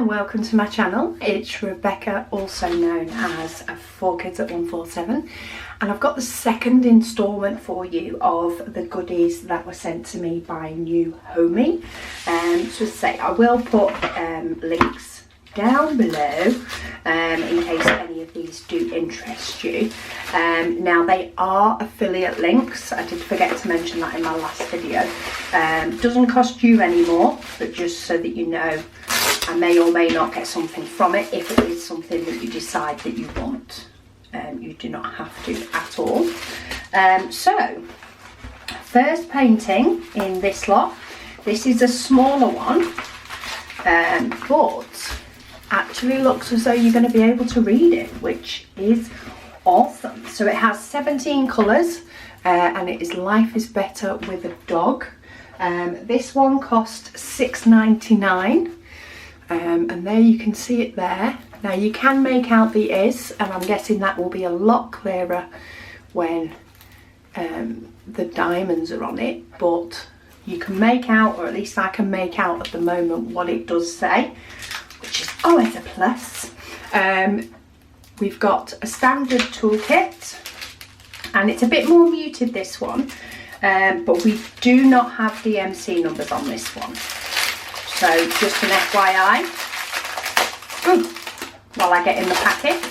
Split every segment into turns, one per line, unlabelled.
and welcome to my channel. It's Rebecca, also known as 4Kids at 147, and I've got the second instalment for you of the goodies that were sent to me by Newhomy. So to say, I will put links down below in case any of these do interest you. Now they are affiliate links. I did forget to mention that in my last video. Doesn't cost you any more, but just so that you know, I may or may not get something from it if it is something that you decide that you want. You do not have to at all. So first painting in this lot. This is a smaller one, but actually looks as though you're going to be able to read it, which is awesome. So it has 17 colours and it is Life is Better with a Dog. This one cost £6.99 and there you can see it there. Now you can make out the is, and I'm guessing that will be a lot clearer when the diamonds are on it, but you can make out, or at least I can make out at the moment, what it does say, which is always a plus. We've got a standard toolkit, and it's a bit more muted, this one, but we do not have DMC numbers on this one. So just an FYI, while I get in the packet,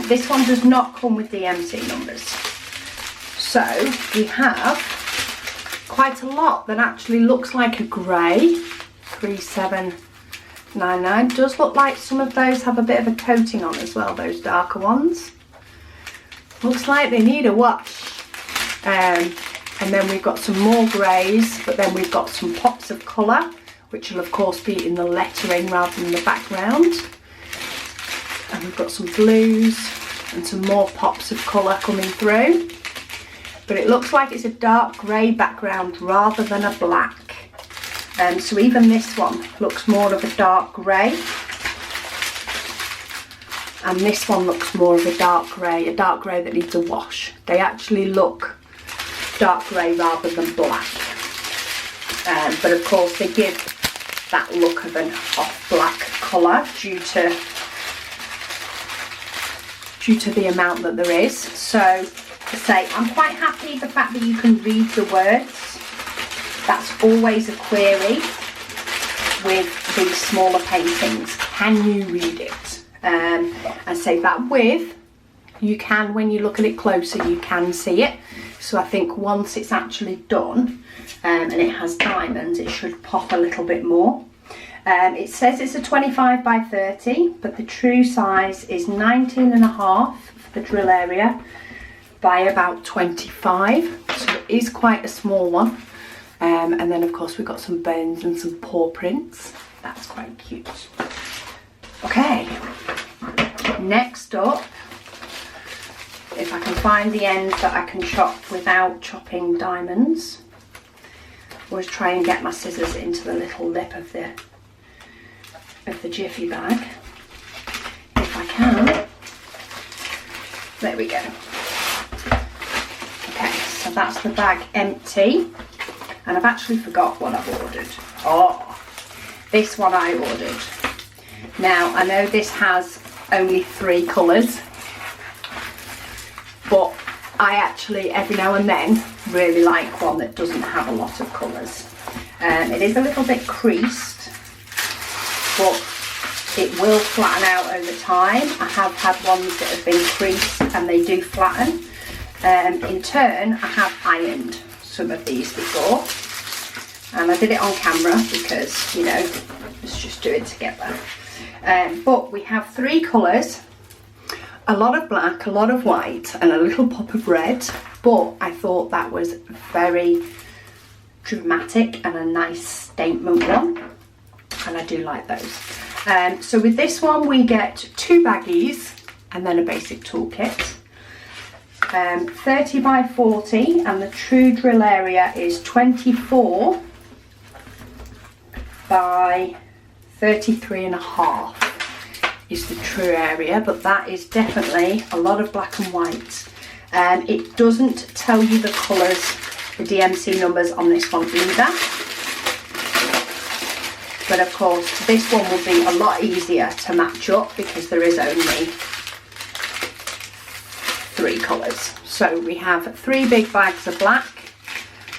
this one does not come with DMC numbers. So we have quite a lot that actually looks like a grey, 3799. Does look like some of those have a bit of a coating on as well, those darker ones. Looks like they need a wash. And then we've got some more greys, but then we've got some pops of colour, which will of course be in the lettering rather than the background. And we've got some blues and some more pops of colour coming through. But it looks like it's a dark grey background rather than a black. So even this one looks more of a dark grey. And this one looks more of a dark grey that needs a wash. They actually look dark grey rather than black. But of course they give that look of an off black colour due to the amount that there is. So to say, I'm quite happy the fact that you can read the words. That's always a query with these smaller paintings. Can you read it? And say that with, you can, when you look at it closer, you can see it. So I think once it's actually done and it has diamonds, it should pop a little bit more. It says it's a 25 by 30, but the true size is 19.5 for the drill area by about 25. So it is quite a small one. And then of course we've got some bones and some paw prints. That's quite cute. Okay, next up, if I can find the end that I can chop without chopping diamonds. Always try and get my scissors into the little lip of the jiffy bag, if I can. There we go. Okay, so that's the bag empty, and I've actually forgot what I've ordered. Oh, this one I ordered. Now I know this has only 3 colours, but I actually every now and then really like one that doesn't have a lot of colours. It is a little bit creased, but it will flatten out over time. I have had ones that have been creased and they do flatten. In turn, I have ironed some of these before, and I did it on camera because, you know, let's just do it together. But we have 3 colours, a lot of black, a lot of white, and a little pop of red. But I thought that was very dramatic and a nice statement one, and I do like those. So with this one we get 2 baggies and then a basic toolkit. 30 by 40, and the true drill area is 24 by 33.5 is the true area, but that is definitely a lot of black and white. It doesn't tell you the colours, the DMC numbers on this one either. But of course, this one will be a lot easier to match up because there is only 3 colours. So we have 3 big bags of black,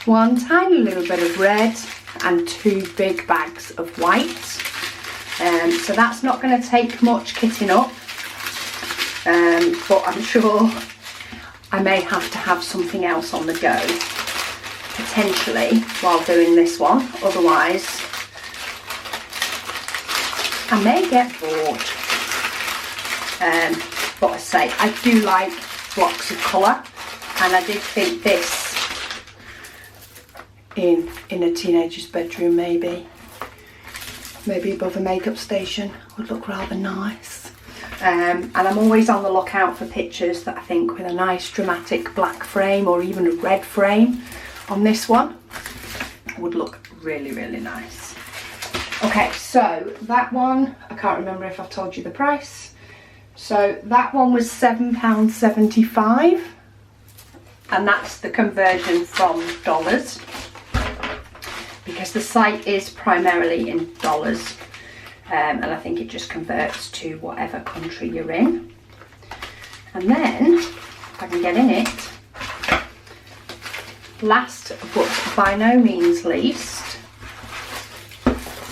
1 tiny little bit of red, and 2 big bags of white. So that's not going to take much kitting up, but I'm sure I may have to have something else on the go potentially while doing this one, otherwise I may get bored. But I say, I do like blocks of colour, and I did think this in a teenager's bedroom, maybe above a makeup station would look rather nice. And I'm always on the lookout for pictures that I think with a nice dramatic black frame or even a red frame on this one would look really, really nice. Okay, so that one, I can't remember if I've told you the price. So that one was £7.75, and that's the conversion from dollars, because the site is primarily in dollars, and I think it just converts to whatever country you're in. And then, if I can get in it, last but by no means least,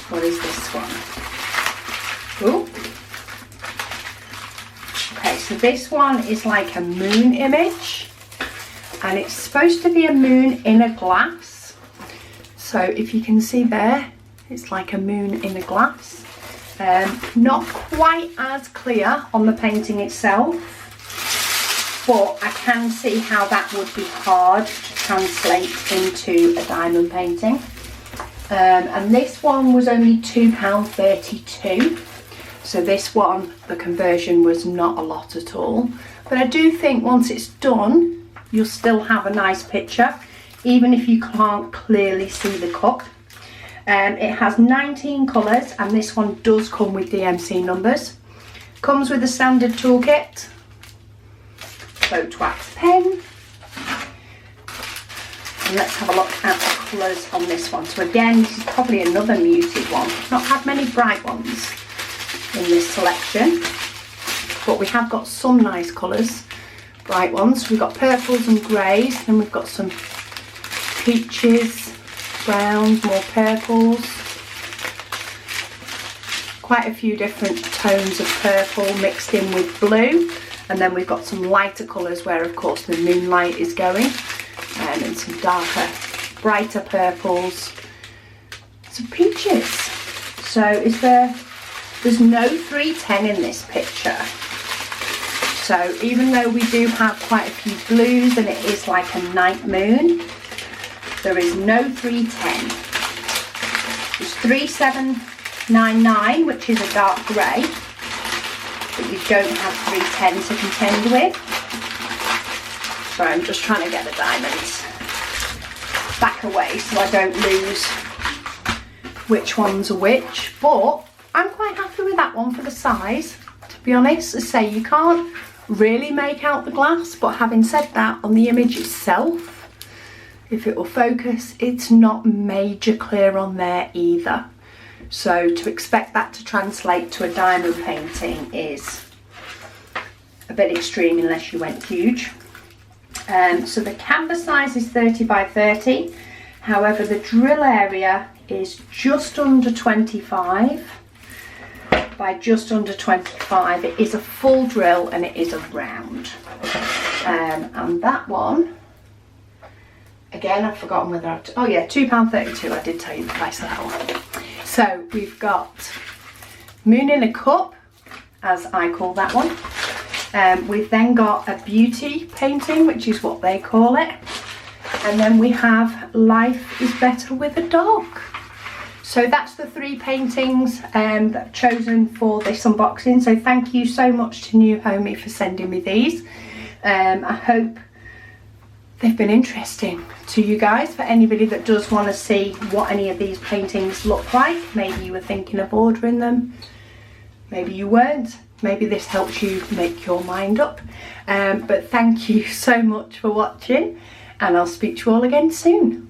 what is this one? Ooh. Okay, so this one is like a moon image, and it's supposed to be a moon in a glass. So if you can see there, it's like a moon in a glass. Not quite as clear on the painting itself, but I can see how that would be hard to translate into a diamond painting. And this one was only £2.32. So this one, the conversion was not a lot at all. But I do think once it's done, you'll still have a nice picture, even if you can't clearly see the cup. It has 19 colours, and this one does come with DMC numbers. Comes with a standard toolkit, float wax pen. And let's have a look at the colours on this one. So again, this is probably another muted one. Not had many bright ones in this selection, but we have got some nice colours, bright ones. We've got purples and greys, then we've got some peaches, browns, more purples, quite a few different tones of purple mixed in with blue, and then we've got some lighter colours where of course the moonlight is going, and some darker, brighter purples, some peaches. So there's no 310 in this picture. So even though we do have quite a few blues and it is like a night moon, there is no 310. It's 3799, which is a dark grey, but you don't have 310 to contend with. Sorry, I'm just trying to get the diamonds back away so I don't lose which ones are which, but I'm quite happy with that one for the size, to be honest. As I say, you can't really make out the glass, but having said that, on the image itself, if it will focus, it's not major clear on there either. So to expect that to translate to a diamond painting is a bit extreme unless you went huge. So the canvas size is 30 by 30. However, the drill area is just under 25 by just under 25. It is a full drill and it is a round. And that one, again, I've forgotten whether oh yeah, £2.32. I did tell you the price of that one. So we've got moon in a cup, as I call that one. We've then got a beauty painting, which is what they call it. And then we have Life is Better with a Dog. So that's the 3 paintings that I've chosen for this unboxing. So thank you so much to Newhomy for sending me these. I hope they've been interesting to you guys. For anybody that does want to see what any of these paintings look like, maybe you were thinking of ordering them, maybe you weren't. Maybe this helps you make your mind up. But thank you so much for watching, and I'll speak to you all again soon.